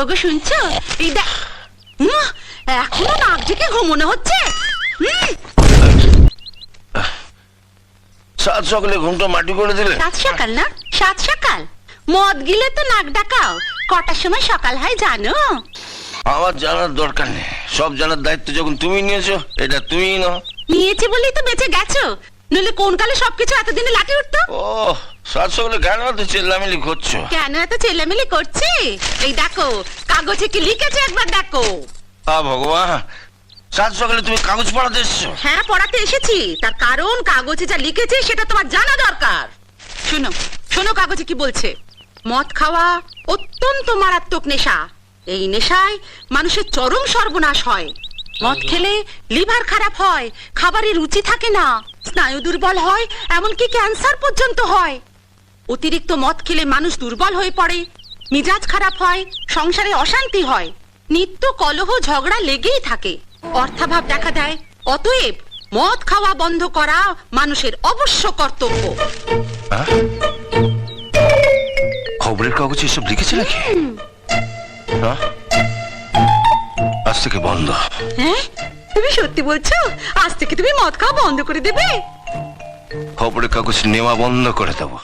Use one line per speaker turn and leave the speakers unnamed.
ওগো শুনছো? এই দেখ, এখনো নাক ডেকে ঘুমোনো হচ্ছে।
সাত সকালে ঘুমটা মাটি করে দিলে।
সাত সকাল না, সাত সকাল। মদ গিলে তো নাক ডাকাও। কটার সময় সকাল হয় জানো?
আমার জানার দরকার নেই, সব জানার দায়িত্ব যখন তুমি নিয়েছো, এটা তুমিই নাও।
নিয়েছি বলেই তো বেঁচে গেছো, নইলে কোন কালে সবকিছু এতদিনে লাঠি উঠতো।
ও সাত সকালে কেন এত চেল্লামিলি করছো?
কেন এত চেল্লামিলি করছি? এই দেখো, কাগজে কি লিখেছে একবার দেখো।
ভগবান, সাত সকালে তুমি কাগজ পড়াতে এসছো?
হ্যাঁ, পড়াতে এসেছি। তার কারণ কাগজে যা লিখেছে সেটা তোমার জানা দরকার। শোনো শোনো, কাগজে কি বলছে। মদ খাওয়া অত্যন্ত মারাত্মক নেশা। এই নেশায় মানুষের চরম সর্বনাশ হয়। মদ খেলে লিভার খারাপ হয়, খাবারের রুচি থাকে না, স্নায়ু দুর্বল হয়, এমনকি ক্যান্সার পর্যন্ত হয়। অতিরিক্ত মদ খেলে মানুষ দুর্বল হয়ে পড়ে, মিজাজ খারাপ হয়, সংসারে অশান্তি হয়, নিত্য কলহ ঝগড়া লেগেই থাকে, অর্থাভাব দেখা দেয়। অতএব মদ খাওয়া বন্ধ করা মানুষের অবশ্য কর্তব্য।
খবরের কাগজে এসব লিখেছে নাকি? আজ থেকে বন্ধ।
হ্যাঁ, তুমি সত্যি বলছো? আজ থেকে তুমি মদ খাওয়া বন্ধ করে দেবে?
খবরের কাগজ নেওয়া বন্ধ করে দেবো।